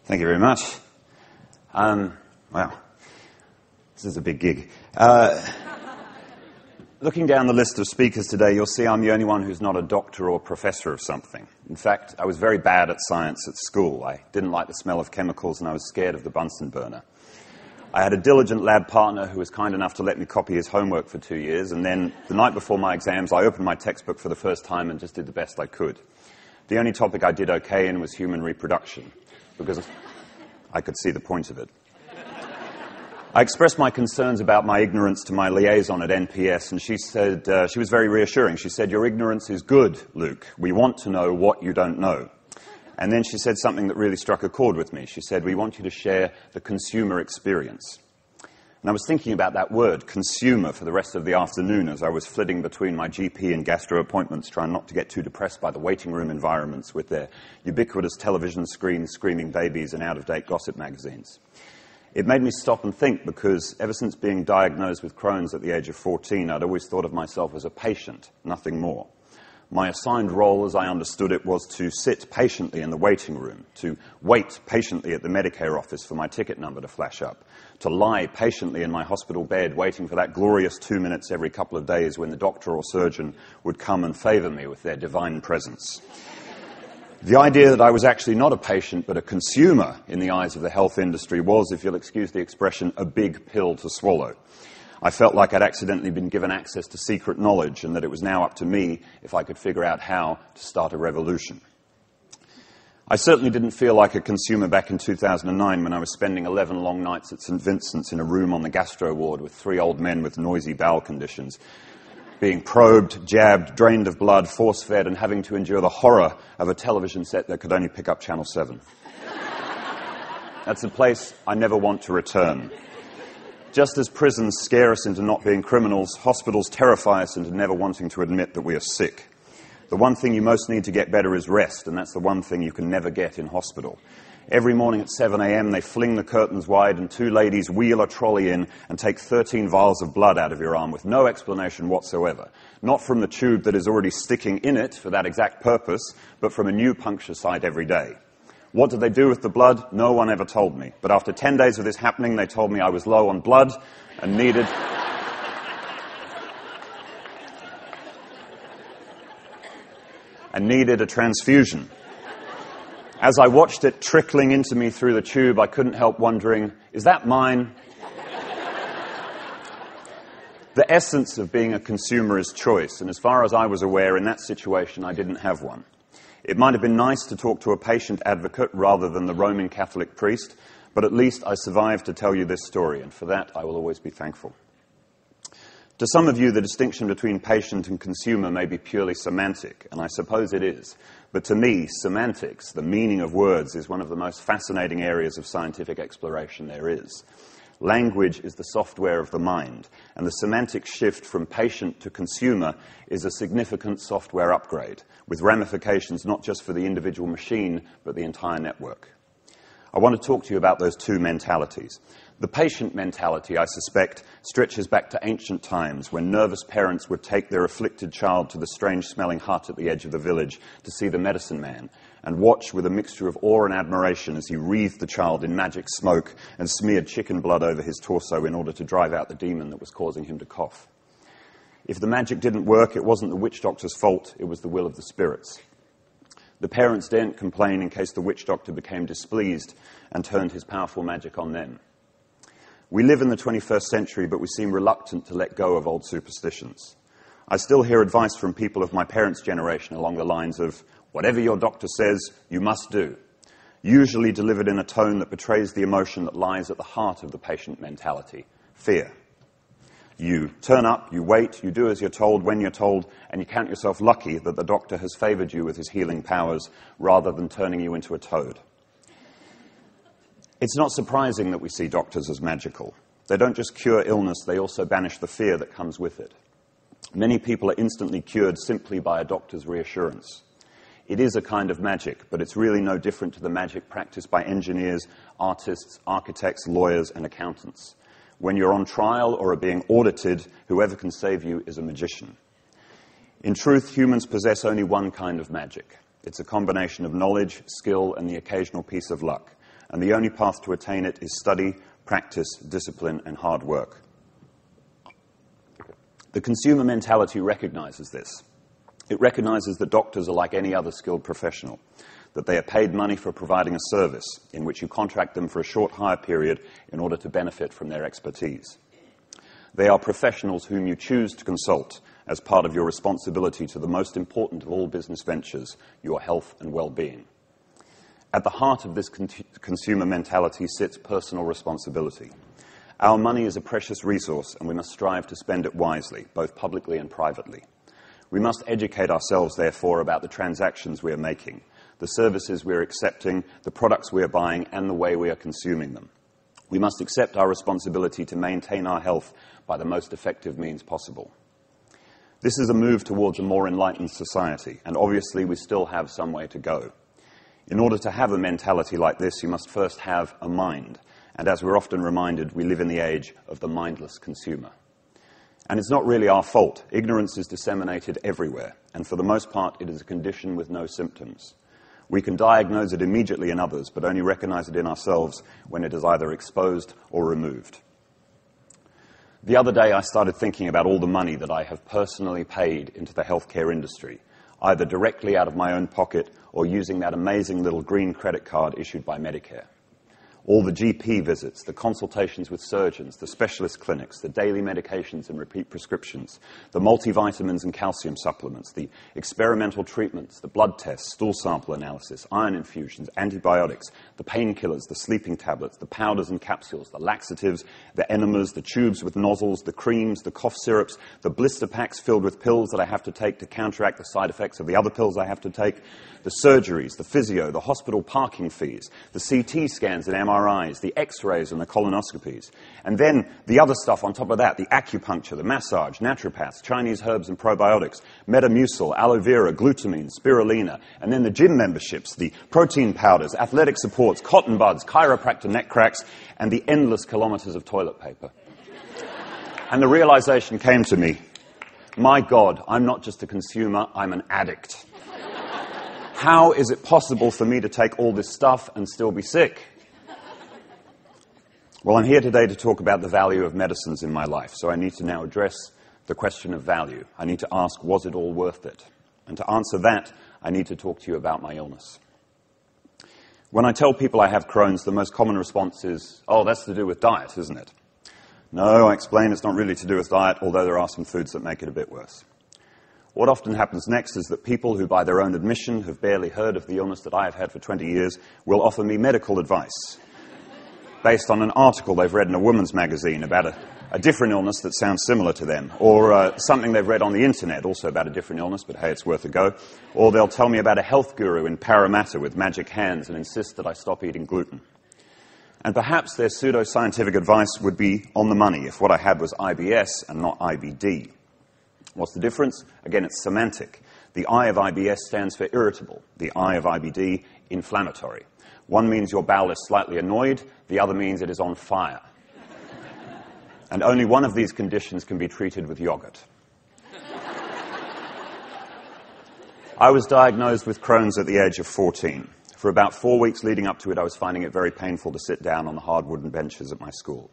Thank you very much. Wow, this is a big gig. Looking down the list of speakers today, you'll see I'm the only one who's not a doctor or professor of something. In fact, I was very bad at science at school. I didn't like the smell of chemicals and I was scared of the Bunsen burner. I had a diligent lab partner who was kind enough to let me copy his homework for 2 years, and then the night before my exams, I opened my textbook for the first time and just did the best I could. The only topic I did okay in was human reproduction, because I could see the point of it. I expressed my concerns about my ignorance to my liaison at NPS, and she said, she was very reassuring. She said, "Your ignorance is good, Luke. We want to know what you don't know." And then she said something that really struck a chord with me. She said, "We want you to share the consumer experience." And I was thinking about that word, consumer, for the rest of the afternoon as I was flitting between my GP and gastro appointments, trying not to get too depressed by the waiting room environments with their ubiquitous television screens, screaming babies, and out-of-date gossip magazines. It made me stop and think, because ever since being diagnosed with Crohn's at the age of 14, I'd always thought of myself as a patient, nothing more. My assigned role, as I understood it, was to sit patiently in the waiting room, to wait patiently at the Medicare office for my ticket number to flash up, to lie patiently in my hospital bed waiting for that glorious 2 minutes every couple of days when the doctor or surgeon would come and favor me with their divine presence. The idea that I was actually not a patient but a consumer in the eyes of the health industry was, if you'll excuse the expression, a big pill to swallow. I felt like I'd accidentally been given access to secret knowledge and that it was now up to me if I could figure out how to start a revolution. I certainly didn't feel like a consumer back in 2009 when I was spending 11 long nights at St. Vincent's in a room on the gastro ward with 3 old men with noisy bowel conditions, being probed, jabbed, drained of blood, force-fed, and having to endure the horror of a television set that could only pick up Channel 7. That's a place I never want to return. Just as prisons scare us into not being criminals, hospitals terrify us into never wanting to admit that we are sick. The one thing you most need to get better is rest, and that's the one thing you can never get in hospital. Every morning at 7 a.m. they fling the curtains wide and 2 ladies wheel a trolley in and take 13 vials of blood out of your arm with no explanation whatsoever. Not from the tube that is already sticking in it for that exact purpose, but from a new puncture site every day. What did they do with the blood? No one ever told me. But after 10 days of this happening, they told me I was low on blood and needed a transfusion. As I watched it trickling into me through the tube, I couldn't help wondering, is that mine? The essence of being a consumer is choice, and as far as I was aware, in that situation, I didn't have one. It might have been nice to talk to a patient advocate rather than the Roman Catholic priest, but at least I survived to tell you this story, and for that I will always be thankful. To some of you, the distinction between patient and consumer may be purely semantic, and I suppose it is. But to me, semantics, the meaning of words, is one of the most fascinating areas of scientific exploration there is. Language is the software of the mind, and the semantic shift from patient to consumer is a significant software upgrade, with ramifications not just for the individual machine, but the entire network. I want to talk to you about those 2 mentalities. The patient mentality, I suspect, stretches back to ancient times when nervous parents would take their afflicted child to the strange-smelling hut at the edge of the village to see the medicine man and watch with a mixture of awe and admiration as he wreathed the child in magic smoke and smeared chicken blood over his torso in order to drive out the demon that was causing him to cough. If the magic didn't work, it wasn't the witch doctor's fault, it was the will of the spirits. The parents daren't complain in case the witch doctor became displeased and turned his powerful magic on them. We live in the 21st century, but we seem reluctant to let go of old superstitions. I still hear advice from people of my parents' generation along the lines of, whatever your doctor says, you must do, usually delivered in a tone that betrays the emotion that lies at the heart of the patient mentality, fear. You turn up, you wait, you do as you're told, when you're told, and you count yourself lucky that the doctor has favored you with his healing powers rather than turning you into a toad. It's not surprising that we see doctors as magical. They don't just cure illness, they also banish the fear that comes with it. Many people are instantly cured simply by a doctor's reassurance. It is a kind of magic, but it's really no different to the magic practiced by engineers, artists, architects, lawyers, and accountants. When you're on trial or are being audited, whoever can save you is a magician. In truth, humans possess only one kind of magic. It's a combination of knowledge, skill, and the occasional piece of luck. and the only path to attain it is study, practice, discipline, and hard work. The consumer mentality recognizes this. It recognizes that doctors are like any other skilled professional, that they are paid money for providing a service in which you contract them for a short hire period in order to benefit from their expertise. They are professionals whom you choose to consult as part of your responsibility to the most important of all business ventures, your health and well-being. At the heart of this consumer mentality sits personal responsibility. Our money is a precious resource, and we must strive to spend it wisely, both publicly and privately. We must educate ourselves, therefore, about the transactions we are making, the services we are accepting, the products we are buying, and the way we are consuming them. We must accept our responsibility to maintain our health by the most effective means possible. This is a move towards a more enlightened society, and obviously we still have some way to go. In order to have a mentality like this, you must first have a mind. And as we're often reminded, we live in the age of the mindless consumer. And it's not really our fault. Ignorance is disseminated everywhere, and for the most part, it is a condition with no symptoms. We can diagnose it immediately in others, but only recognize it in ourselves when it is either exposed or removed. The other day, I started thinking about all the money that I have personally paid into the healthcare industry, either directly out of my own pocket or using that amazing little green credit card issued by Medicare. All the GP visits, the consultations with surgeons, the specialist clinics, the daily medications and repeat prescriptions, the multivitamins and calcium supplements, the experimental treatments, the blood tests, stool sample analysis, iron infusions, antibiotics, the painkillers, the sleeping tablets, the powders and capsules, the laxatives, the enemas, the tubes with nozzles, the creams, the cough syrups, the blister packs filled with pills that I have to take to counteract the side effects of the other pills I have to take, the surgeries, the physio, the hospital parking fees, the CT scans and MRIs, the X-rays and the colonoscopies. And then the other stuff on top of that, the acupuncture, the massage, naturopaths, Chinese herbs and probiotics, Metamucil, aloe vera, glutamine, spirulina, and then the gym memberships, the protein powders, athletic supports, cotton buds, chiropractor neck cracks, and the endless kilometers of toilet paper. And the realization came to me, my God, I'm not just a consumer, I'm an addict. How is it possible for me to take all this stuff and still be sick? Well, I'm here today to talk about the value of medicines in my life, so I need to now address the question of value. I need to ask, was it all worth it? And to answer that, I need to talk to you about my illness. When I tell people I have Crohn's, the most common response is, oh, that's to do with diet, isn't it? No, I explain it's not really to do with diet, although there are some foods that make it a bit worse. What often happens next is that people who, by their own admission, have barely heard of the illness that I have had for 20 years will offer me medical advice based on an article they've read in a woman's magazine about a different illness that sounds similar to them, or something they've read on the internet also about a different illness, but hey, it's worth a go. Or they'll tell me about a health guru in Parramatta with magic hands and insist that I stop eating gluten. And perhaps their pseudo-scientific advice would be on the money if what I had was IBS and not IBD. What's the difference? Again, it's semantic. The I of IBS stands for irritable. The I of IBD, inflammatory. One means your bowel is slightly annoyed. The other means it is on fire. And only one of these conditions can be treated with yogurt. I was diagnosed with Crohn's at the age of 14. For about 4 weeks leading up to it, I was finding it very painful to sit down on the hard wooden benches at my school.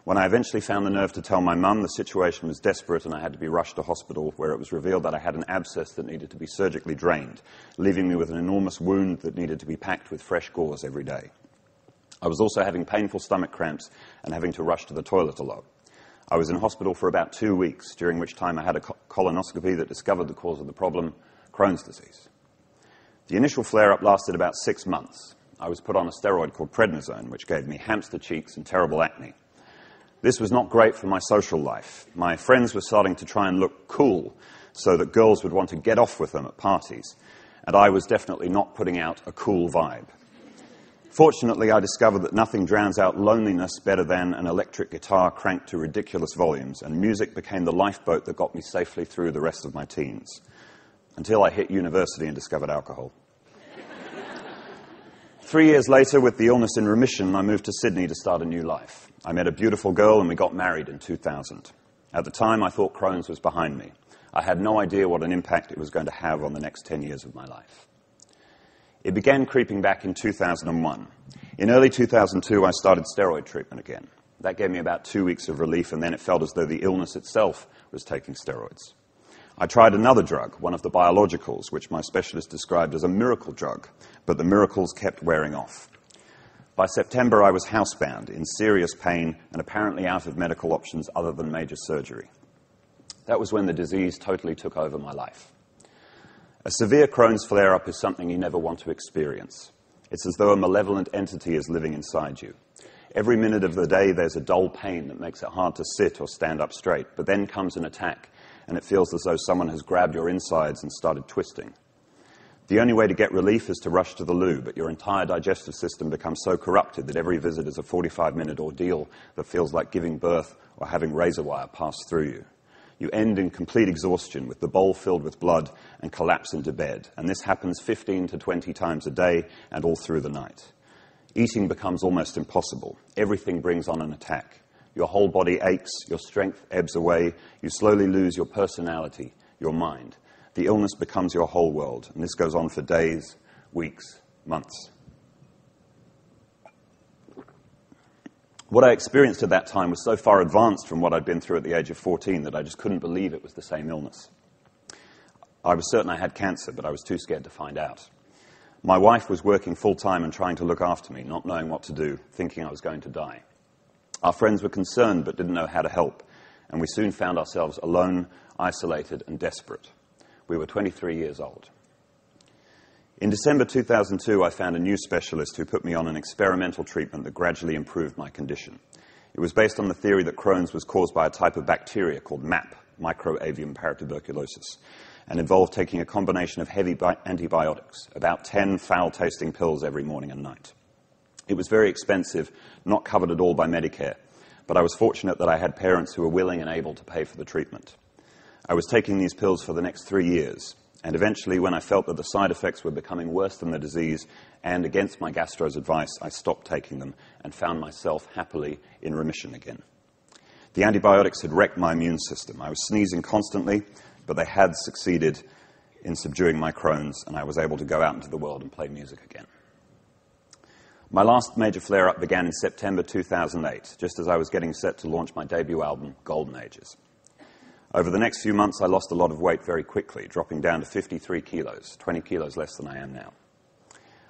When I eventually found the nerve to tell my mum, the situation was desperate and I had to be rushed to hospital, where it was revealed that I had an abscess that needed to be surgically drained, leaving me with an enormous wound that needed to be packed with fresh gauze every day. I was also having painful stomach cramps and having to rush to the toilet a lot. I was in hospital for about 2 weeks, during which time I had a colonoscopy that discovered the cause of the problem, Crohn's disease. The initial flare-up lasted about 6 months. I was put on a steroid called prednisone, which gave me hamster cheeks and terrible acne. This was not great for my social life. My friends were starting to try and look cool so that girls would want to get off with them at parties, and I was definitely not putting out a cool vibe. Fortunately, I discovered that nothing drowns out loneliness better than an electric guitar cranked to ridiculous volumes, and music became the lifeboat that got me safely through the rest of my teens, until I hit university and discovered alcohol. 3 years later, with the illness in remission, I moved to Sydney to start a new life. I met a beautiful girl and we got married in 2000. At the time, I thought Crohn's was behind me. I had no idea what an impact it was going to have on the next 10 years of my life. It began creeping back in 2001. In early 2002, I started steroid treatment again. That gave me about 2 weeks of relief, and then it felt as though the illness itself was taking steroids. I tried another drug, one of the biologicals, which my specialist described as a miracle drug, but the miracles kept wearing off. By September, I was housebound, in serious pain, and apparently out of medical options other than major surgery. That was when the disease totally took over my life. A severe Crohn's flare-up is something you never want to experience. It's as though a malevolent entity is living inside you. Every minute of the day, there's a dull pain that makes it hard to sit or stand up straight, but then comes an attack, and it feels as though someone has grabbed your insides and started twisting. The only way to get relief is to rush to the loo, but your entire digestive system becomes so corrupted that every visit is a 45-minute ordeal that feels like giving birth or having razor wire pass through you. You end in complete exhaustion with the bowl filled with blood and collapse into bed, and this happens 15 to 20 times a day and all through the night. Eating becomes almost impossible. Everything brings on an attack. Your whole body aches, your strength ebbs away, you slowly lose your personality, your mind. The illness becomes your whole world, and this goes on for days, weeks, months. What I experienced at that time was so far advanced from what I'd been through at the age of 14 that I just couldn't believe it was the same illness. I was certain I had cancer, but I was too scared to find out. My wife was working full-time and trying to look after me, not knowing what to do, thinking I was going to die. Our friends were concerned but didn't know how to help, and we soon found ourselves alone, isolated, and desperate. We were 23 years old. In December 2002, I found a new specialist who put me on an experimental treatment that gradually improved my condition. It was based on the theory that Crohn's was caused by a type of bacteria called MAP, microavium paratuberculosis, and involved taking a combination of heavy antibiotics, about 10 foul-tasting pills every morning and night. It was very expensive, not covered at all by Medicare, but I was fortunate that I had parents who were willing and able to pay for the treatment. I was taking these pills for the next 3 years, and eventually, when I felt that the side effects were becoming worse than the disease, and against my gastro's advice, I stopped taking them and found myself happily in remission again. The antibiotics had wrecked my immune system. I was sneezing constantly, but they had succeeded in subduing my Crohn's, and I was able to go out into the world and play music again. My last major flare-up began in September 2008, just as I was getting set to launch my debut album, Golden Ages. Over the next few months, I lost a lot of weight very quickly, dropping down to 53 kilos, 20 kilos less than I am now.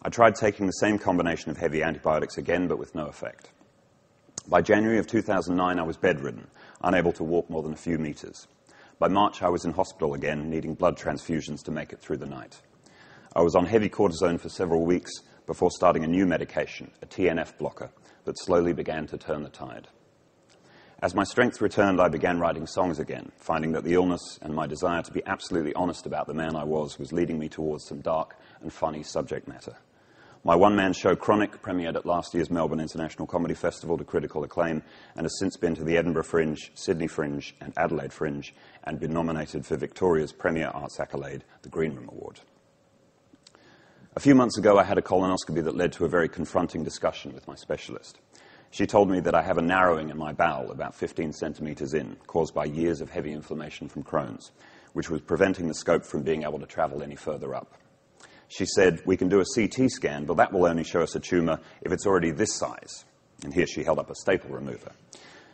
I tried taking the same combination of heavy antibiotics again, but with no effect. By January of 2009, I was bedridden, unable to walk more than a few meters. By March, I was in hospital again, needing blood transfusions to make it through the night. I was on heavy cortisone for several weeks before starting a new medication, a TNF blocker, that slowly began to turn the tide. As my strength returned, I began writing songs again, finding that the illness and my desire to be absolutely honest about the man I was leading me towards some dark and funny subject matter. My one-man show, Chronic, premiered at last year's Melbourne International Comedy Festival to critical acclaim and has since been to the Edinburgh Fringe, Sydney Fringe and Adelaide Fringe and been nominated for Victoria's premier arts accolade, the Green Room Award. A few months ago, I had a colonoscopy that led to a very confronting discussion with my specialist. She told me that I have a narrowing in my bowel about 15 centimeters in, caused by years of heavy inflammation from Crohn's, which was preventing the scope from being able to travel any further up. She said, "We can do a CT scan, but that will only show us a tumor if it's already this size." And here she held up a staple remover.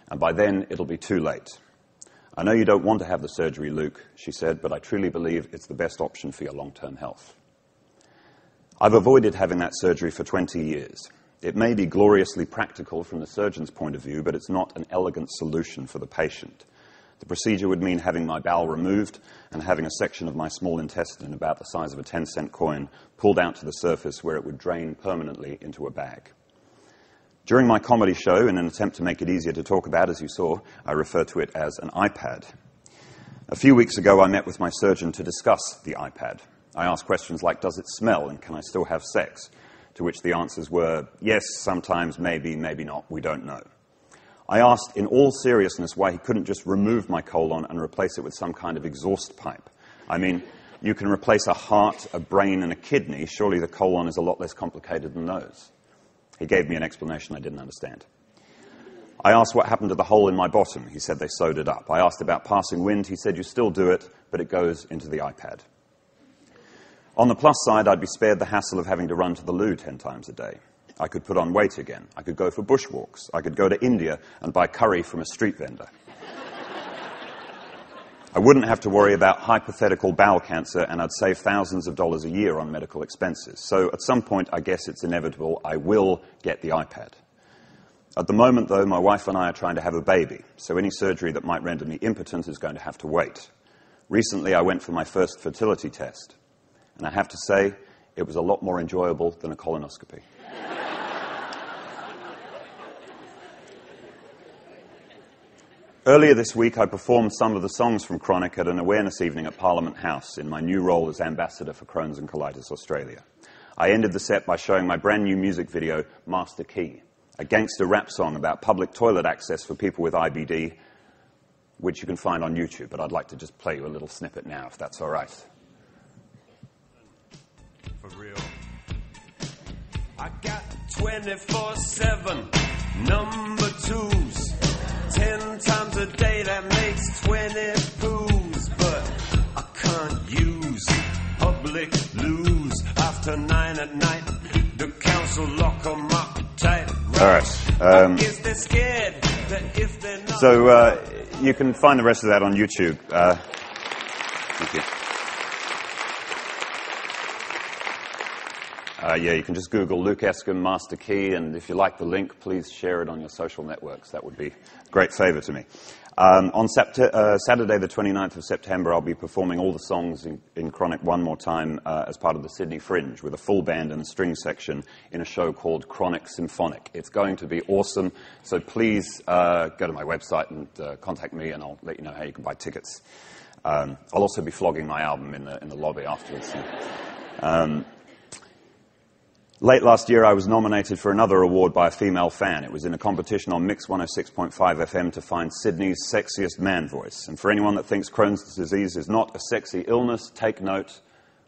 "And by then, it'll be too late. I know you don't want to have the surgery, Luke," she said, "but I truly believe it's the best option for your long-term health." I've avoided having that surgery for 20 years. It may be gloriously practical from the surgeon's point of view, but it's not an elegant solution for the patient. The procedure would mean having my bowel removed and having a section of my small intestine about the size of a 10-cent coin pulled out to the surface where it would drain permanently into a bag. During my comedy show, in an attempt to make it easier to talk about, as you saw, I refer to it as an iPad. A few weeks ago, I met with my surgeon to discuss the iPad. I asked questions like, does it smell and can I still have sex? To which the answers were, yes, sometimes, maybe, maybe not, we don't know. I asked in all seriousness why he couldn't just remove my colon and replace it with some kind of exhaust pipe. I mean, you can replace a heart, a brain, and a kidney. Surely the colon is a lot less complicated than those. He gave me an explanation I didn't understand. I asked what happened to the hole in my bottom. He said they sewed it up. I asked about passing wind. He said you still do it, but it goes into the iPad. On the plus side, I'd be spared the hassle of having to run to the loo 10 times a day. I could put on weight again. I could go for bushwalks. I could go to India and buy curry from a street vendor. I wouldn't have to worry about hypothetical bowel cancer, and I'd save thousands of dollars a year on medical expenses. So at some point, I guess it's inevitable, I will get the iPad. At the moment, though, my wife and I are trying to have a baby, so any surgery that might render me impotent is going to have to wait. Recently, I went for my first fertility test, and I have to say, it was a lot more enjoyable than a colonoscopy. Earlier this week, I performed some of the songs from Chronic at an awareness evening at Parliament House in my new role as Ambassador for Crohn's and Colitis Australia. I ended the set by showing my brand new music video, Master Key, a gangster rap song about public toilet access for people with IBD, which you can find on YouTube, but I'd like to just play you a little snippet now, if that's all right. For real. I got 24/7 number 2s. 10 times a day, that makes 20 poos. But I can't use public loos. After 9 at night, the council lock 'em up tight. All right. I guess they're scared that if they're not... So you can find the rest of that on YouTube. Thank you. Yeah, you can just Google Luke Escombe Master Key, and if you like the link, please share it on your social networks. That would be a great favour to me. On Saturday, the 29th of September, I'll be performing all the songs in Chronic one more time as part of the Sydney Fringe with a full band and a string section in a show called Chronic Symphonic. It's going to be awesome, so please go to my website and contact me, and I'll let you know how you can buy tickets. I'll also be flogging my album in the lobby afterwards. Late last year, I was nominated for another award by a female fan. It was in a competition on Mix 106.5 FM to find Sydney's sexiest man voice. And for anyone that thinks Crohn's disease is not a sexy illness, take note,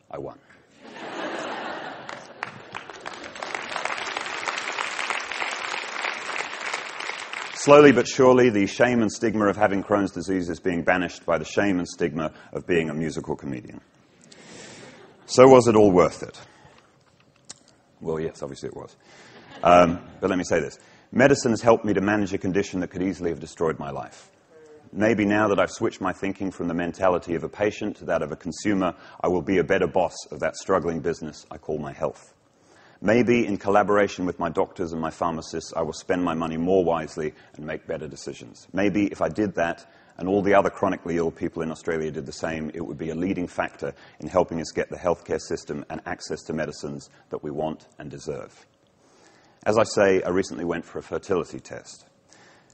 I won. Slowly but surely, the shame and stigma of having Crohn's disease is being banished by the shame and stigma of being a musical comedian. So was it all worth it? Well, yes, obviously it was. But let me say this. Medicine has helped me to manage a condition that could easily have destroyed my life. Maybe now that I've switched my thinking from the mentality of a patient to that of a consumer, I will be a better boss of that struggling business I call my health. Maybe in collaboration with my doctors and my pharmacists, I will spend my money more wisely and make better decisions. Maybe if I did that, and all the other chronically ill people in Australia did the same, it would be a leading factor in helping us get the healthcare system and access to medicines that we want and deserve. As I say, I recently went for a fertility test.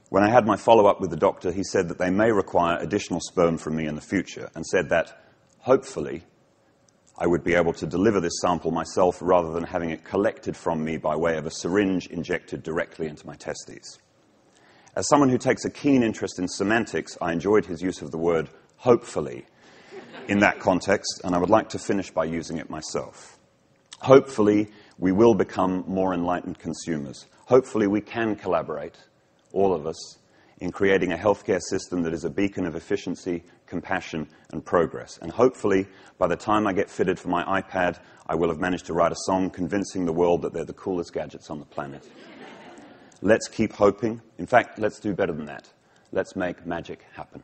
When I had my follow-up with the doctor, he said that they may require additional sperm from me in the future, and said that, hopefully, I would be able to deliver this sample myself rather than having it collected from me by way of a syringe injected directly into my testes. As someone who takes a keen interest in semantics, I enjoyed his use of the word hopefully in that context, and I would like to finish by using it myself. Hopefully, we will become more enlightened consumers. Hopefully, we can collaborate, all of us, in creating a healthcare system that is a beacon of efficiency, compassion, and progress. And hopefully, by the time I get fitted for my iPad, I will have managed to write a song convincing the world that they're the coolest gadgets on the planet. Let's keep hoping. In fact, let's do better than that. Let's make magic happen.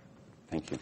Thank you.